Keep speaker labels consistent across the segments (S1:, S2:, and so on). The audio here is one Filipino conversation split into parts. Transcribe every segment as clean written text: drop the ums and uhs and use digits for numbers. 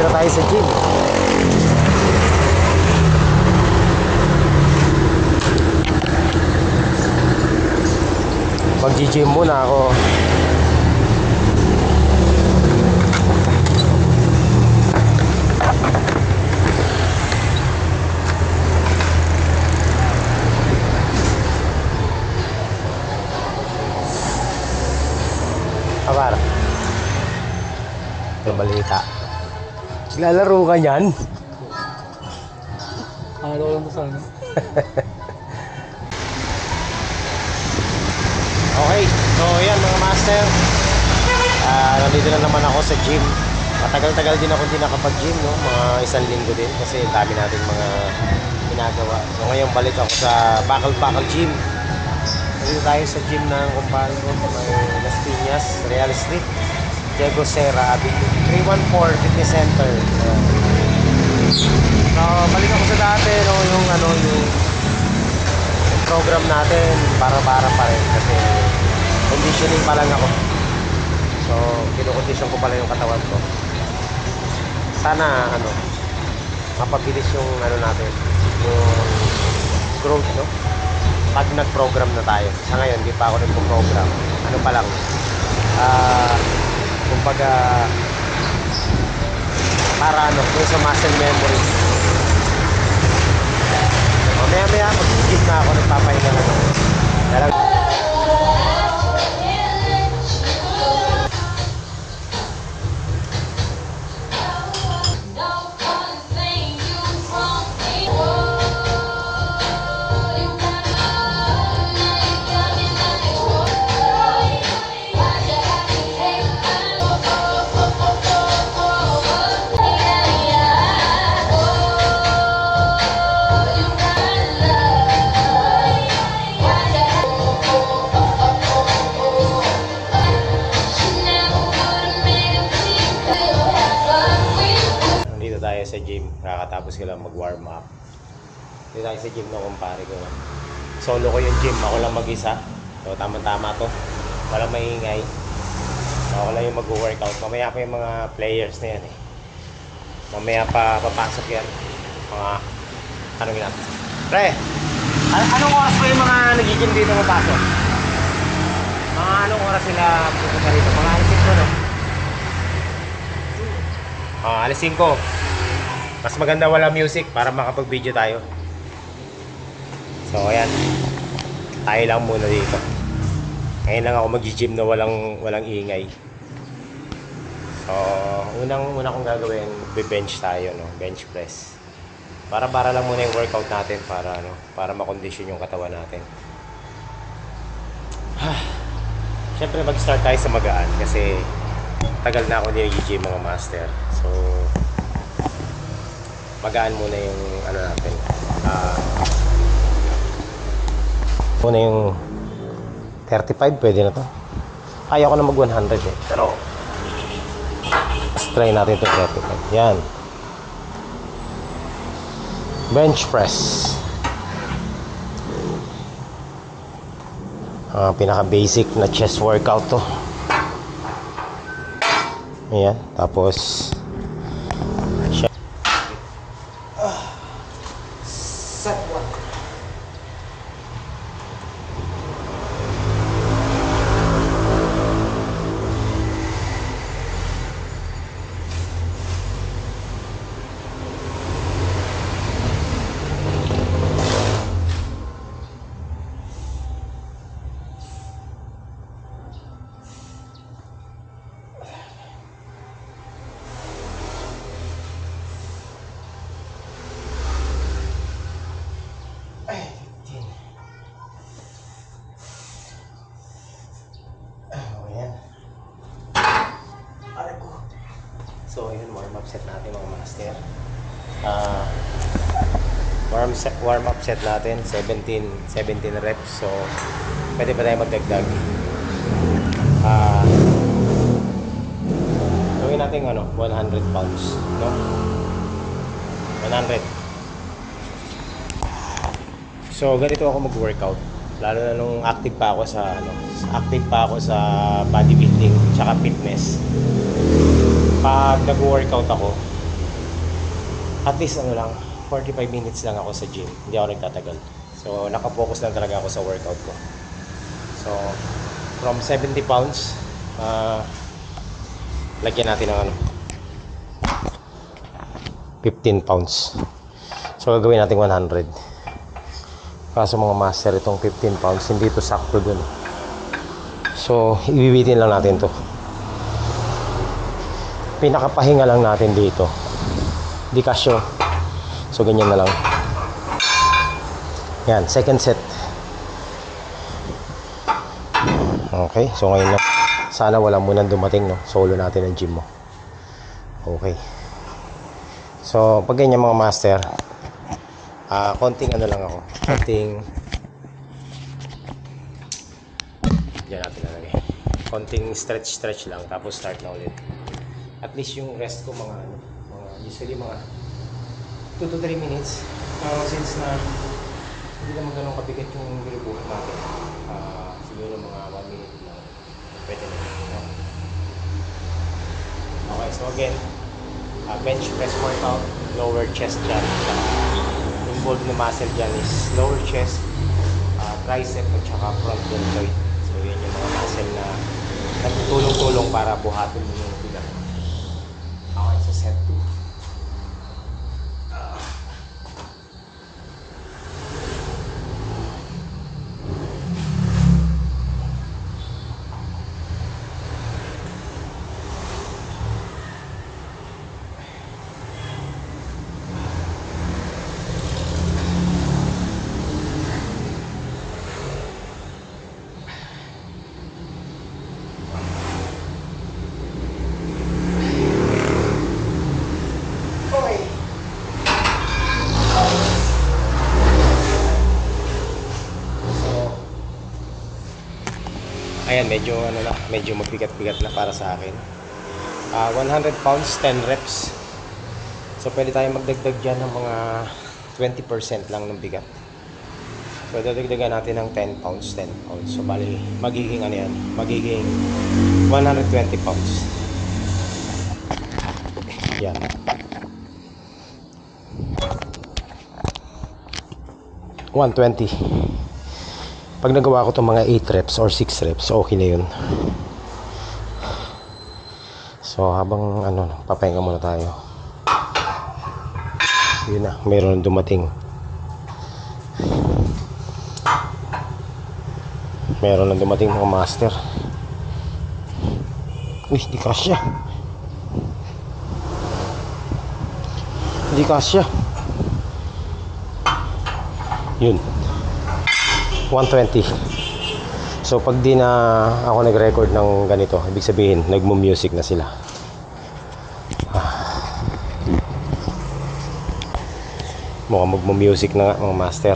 S1: na tayo sa gym. Mag-gym muna ako. Kapar, ito balita. Lalaro ka niyan?
S2: Ano lang to sana?
S1: Okay, so yan mga master, nandito na naman ako sa gym. Matagal-tagal din ako hindi nakapag-gym, no? Mga 1 linggo din kasi dami nating mga ginagawa. So ngayon balik ako sa Bakal Gym. Nandito tayo sa gym ng kumpare ko sa may Las Piñas, Real Street, Diego Serra Avenue, 314 Fitness Center. So balik ako sa dati, no? Yung program natin para pa rin kasi conditioning pa lang ako. So kino-condition ko pala yung katawan ko. Sana mapabilis yung natin, yung growth, no? Pag nag-program na tayo. Sa ngayon hindi pa ako nagpo-program. Ano pa lang, kumbaga para yung sa muscle memory. Maya mag-gym na ako, nagpapahinga na ako. Sa gym, kakatapos ko lang mag-warm up. Dito tayo sa gym na kumpare ko. Solo ko yung gym, ako lang mag-isa. So tama-tama to, walang maingay. Ako lang yung mag-workout. Mamaya pa yung mga players na yan Mamaya pa papasok yan. Mga tanongin natin. Pre, anong oras pa yung mga nag-gym dito mapasok? Mga anong oras sila pupunta rito? Mga alas 5, no? Alas 5. Mas maganda wala music para makapag-video tayo. So ayan, tayo lang muna dito. Ngayon lang ako mag-gym na walang ingay. So unang kong gagawin, be-bench tayo, no? Bench press. Para lang muna yung workout natin para makondisyon yung katawan natin. Siyempre mag-start tayo sa magaan kasi tagal na ako hindi nag-gym mga master. So magaan muna yung natin. Muna yung 35, pwede na to. Kaya ko na mag 100 pero let's try natin ito 35. Yan. Bench press. Pinaka basic na chest workout to. Ayan. Tapos set one. So yun, warm up set natin mga master. Warm up set natin 17 reps. So pwede pa tayo magdagdag. Gawin natin 100 pounds, no? 100. So ganito ako mag-workout. Lalo na nung active pa ako sa bodybuilding tsaka fitness. Pag nag-workout ako, At least ano lang, 45 minutes lang ako sa gym. Hindi ako nagtatagal. So, nakafocus lang talaga ako sa workout ko. So, from 70 pounds, lagyan natin ng 15 pounds. So, gagawin natin 100. Kaso mga master, itong 15 pounds, hindi ito sakto dun. So, ibibitin lang natin to. Pinakapahinga lang natin dito. Di kasyo. So, ganyan na lang. Yan, second set. Okay, so ngayon na. Sana wala munang dumating, no? Solo natin ang gym mo. Okay. So, pag ganyan mga master, konting ano lang ako. Konting diyan natin lalagay. Konting stretch lang, tapos start na ulit. At least yung rest ko mga usually mga 2 to 3 minutes. Since na hindi naman ganun kabigat yung nilubuhan natin. Siguro mga 1 minute lang. Pwede na. No? Okay, so again, bench press workout, lower chest dyan. Involved na muscle dyan is lower chest, tricep at saka front deltoid. So yun yung mga muscle na nagtutulong-tulong para buhatin mo yung bilang. Okay, so set 2. Ayan, medyo magbigat-bigat na para sa akin. 100 pounds, 10 reps. So, pwede tayong magdagdag dyan ng mga 20% lang ng bigat. So, dadagdagan natin ng 10 pounds, 10 pounds. So, bali, magiging ano yan? Magiging 120 pounds. Yan. $120. Pag nagawa ko itong mga 8 reps or 6 reps, okay na yun. So, habang papahinga muna tayo. Yun na, mayroon dumating. Meron na dumating mga master. Uy, di kasya. Di kasya. Yun. 120. So pag di na ako nag-record ng ganito, ibig sabihin nagmo-music na sila. Mukhang magmo-music na nga mga master.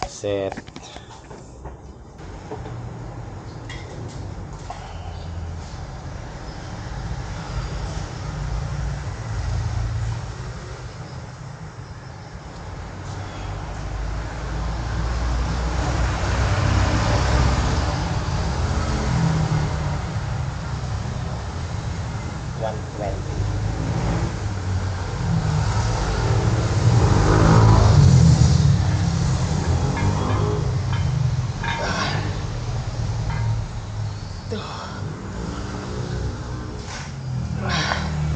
S1: Set.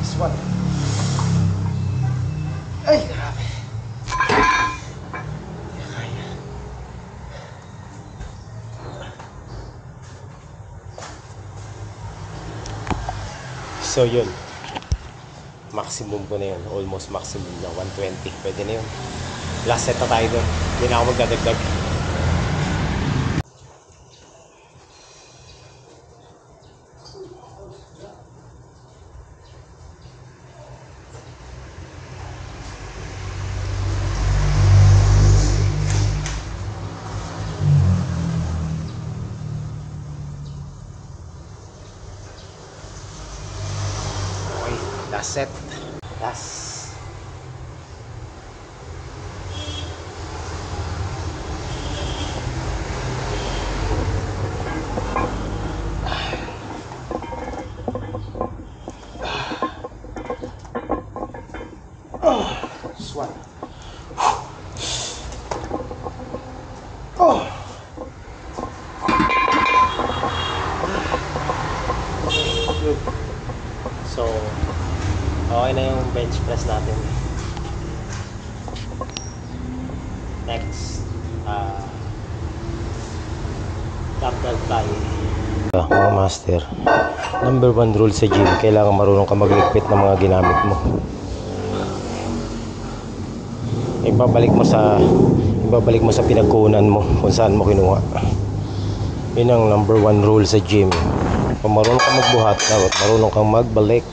S1: This one. Ay, grabe. So yun, maximum ko na yun, almost maximum na 120, pwede na yun. Last set na tayo doon, hindi na ako magdadagdag. Last set. Last. So, okay na yung bench press natin. Next, dumbbell tayo. Mga master, number 1 rule sa gym, kailangan marunong ka magligpit ng mga ginamit mo. Ibabalik mo sa pinagkunan mo kung saan mo kinuha. Yun ang number 1 rule sa gym. Kung marunong ka magbuhat, dapat marunong kang magbalik.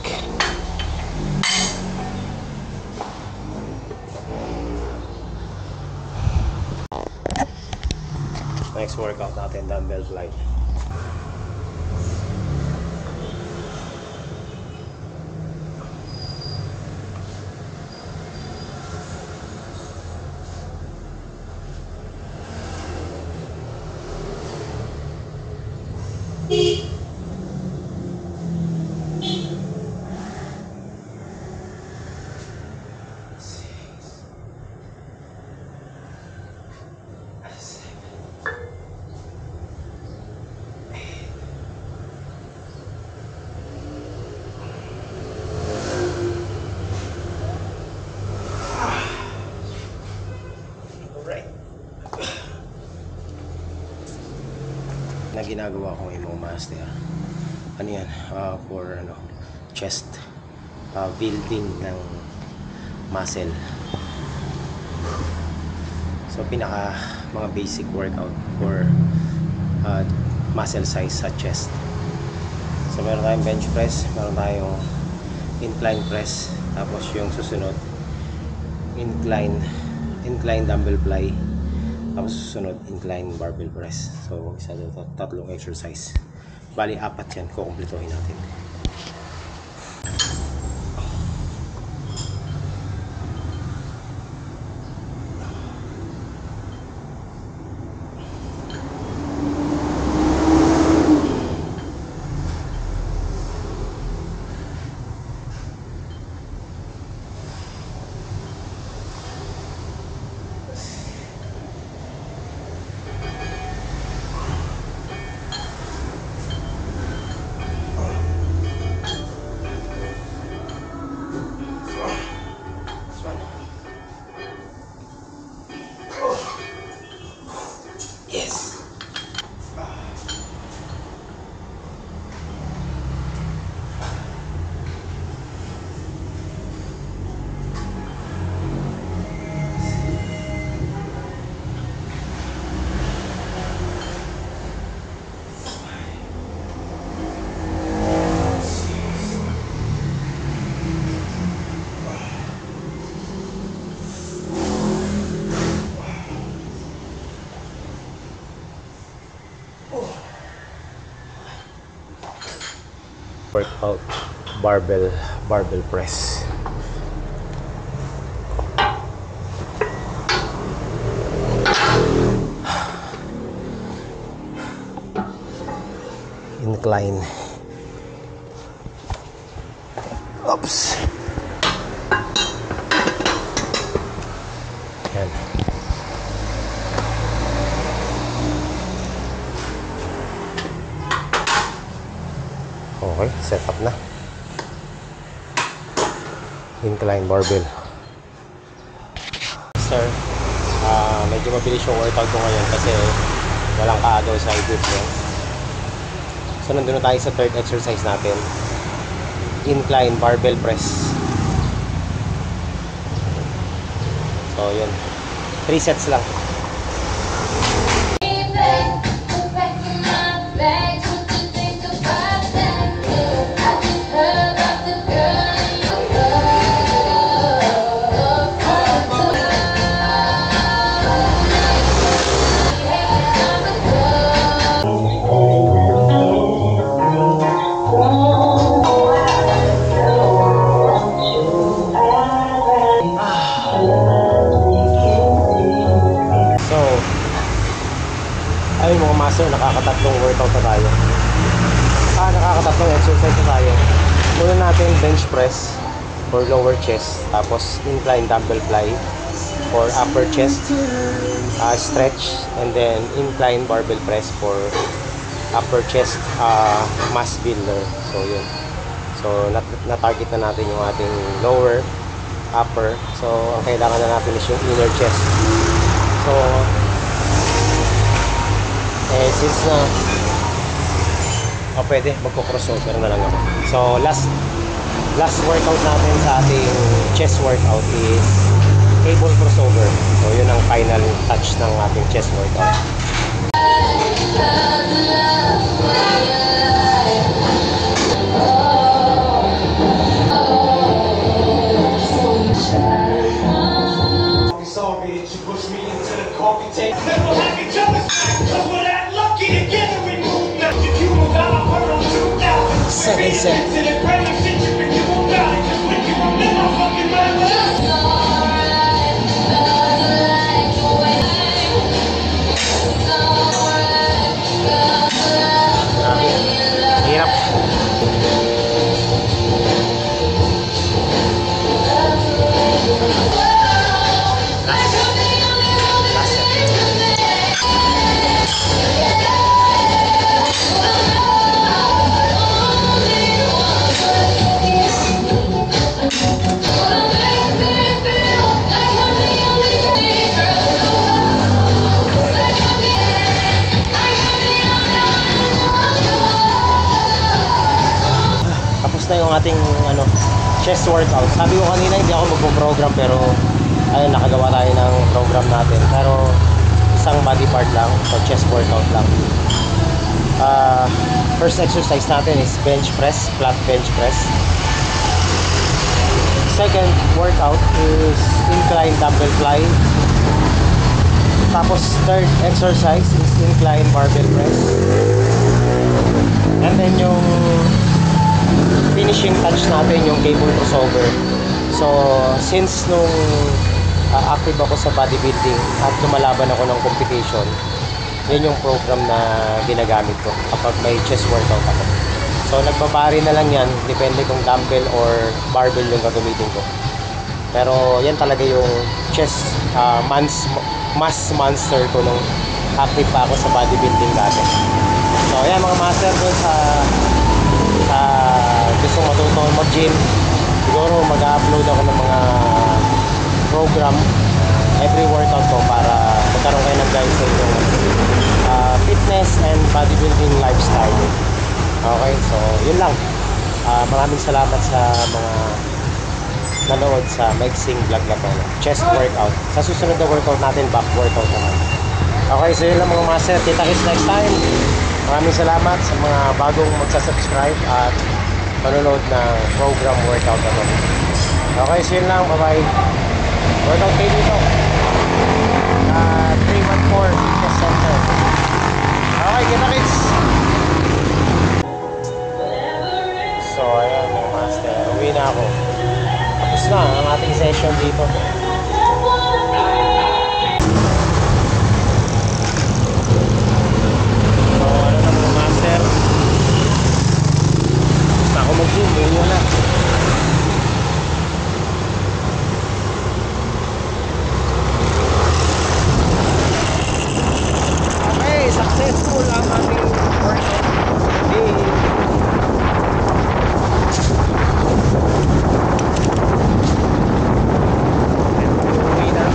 S1: Next workout natin, dumbbell fly. Na ginagawa ko ngayon mga master, ano yan, for chest, building ng muscle. So pinaka mga basic workout for muscle size sa chest. So meron tayong bench press, meron tayong incline press, tapos yung susunod incline dumbbell fly, tapos susunod incline barbell press. So isa dito, tatlong exercise, bali 4 yan, kukumpletuhin natin. Yes. Workout barbell press. Incline. Oops. Yan. Okay, set up na. Incline barbell. Sir, medyo mabilis yung workout ko ngayon kasi walang kaagaw sa equipment. So nandun na tayo sa third exercise natin, incline barbell press. So yun, 3 sets lang. Ay mga master, nakakatatlong workout na tayo. Nakakatatlong exercise na tayo. Muna natin bench press for lower chest, tapos incline dumbbell fly for upper chest, stretch, and then incline barbell press for upper chest, mass builder. So yun. So na-target na natin yung ating lower, upper. So ang kailangan na natin is yung inner chest. So since na pwede, magko-crossover na lang ako. So last workout natin sa ating chest workout is cable crossover. So yun ang final touch ng ating chest workout.
S2: Sorry that you pushed me into the coffee table. Never like each other, cause we're that lucky together we move now. If you move out, I'll put on 2,000.
S1: Second set.
S2: To the great shit you think you won't got it. Just when you remember fucking my life.
S1: Hirap. Tapos na yung ating chest workout. Sabi ko kanina hindi ako magpo-program, pero ayun, nakagawa tayo ng program natin. Pero isang body part lang, so chest workout lang. First exercise natin is bench press, flat bench press. Second workout is incline dumbbell fly. Tapos third exercise is incline barbell press. And then yung finishing touch natin yung cable crossover. So since nung active ako sa bodybuilding at lumalaban ako ng competition, yun yung program na ginagamit ko kapag may chest workout ako. So nagbabari na lang yan, depende kung dumbbell or barbell yung gagamitin ko. Pero yan talaga yung chest mass monster ko nung active pa ako sa bodybuilding dati. So yan mga master ko sa gusto matuto mag-gym, siguro mag-upload ako ng mga program every workout ko para magkaroon kayo ng guide sa inyong fitness and bodybuilding lifestyle. Okay, so yun lang. Maraming salamat sa mga nanood sa mixing vlog na to, chest workout. Sa susunod na workout natin, back workout naman. Okay, so yun lang mga master. Kita-kits next time. Maraming salamat sa mga bagong magsasubscribe at panonood ng program workout na to. Okay, so yun lang. Bye-bye. Workout kayo dito. 314 Fitness Center. Okay, kita-kits. So, ayan mga master. Uwi na ako. Tapos na ang ating session dito. Ako mag-gym, yun na. Okay, successful ang ating workout today. Uwi na.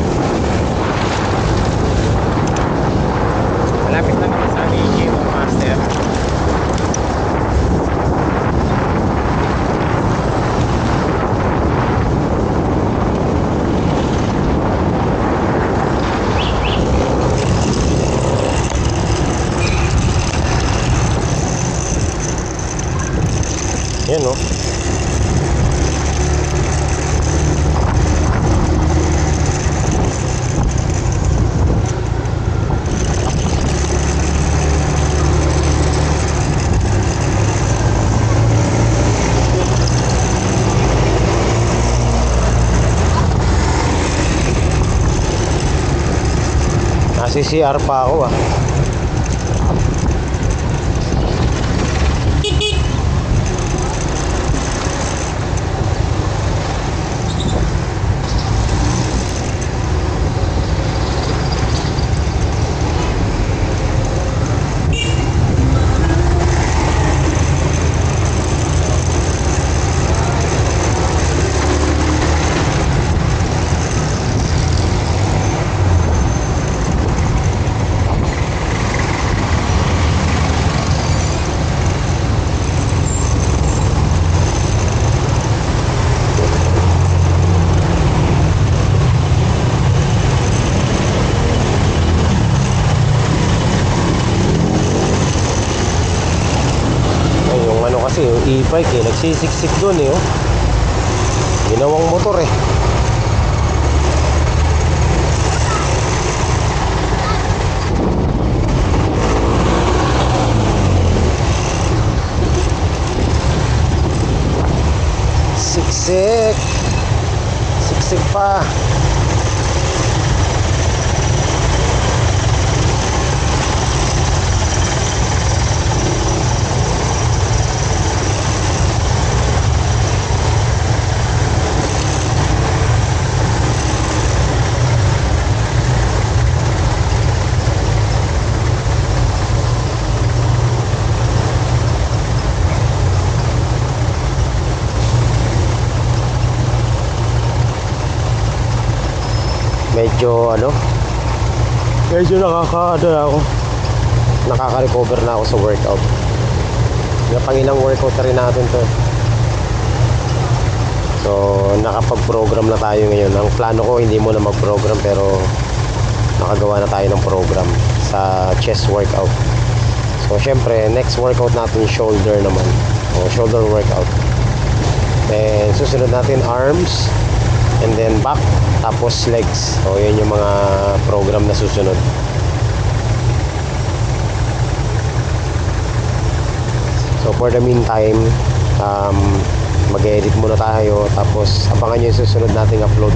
S1: Malapit na kami sa aming gym, master. Yan no. Nasi-CR pa ako ah. kasi yung e-bike eh, nagsisiksik dun eh, oh. Ginawang motor eh. Siksik. Siksik pa. Medyo nakaka-recover na ako sa workout. Yung pangilang workout na rin natin to. So nakapag-program na tayo ngayon. Ang plano ko hindi muna mag-program, pero nakagawa na tayo ng program sa chest workout. So syempre next workout natin shoulder naman, o shoulder workout. Then susunod natin arms, and then back, tapos legs. So yun yung mga program na susunod. So for the meantime, mag-edit muna tayo, tapos abangan nyo yung susunod nating upload.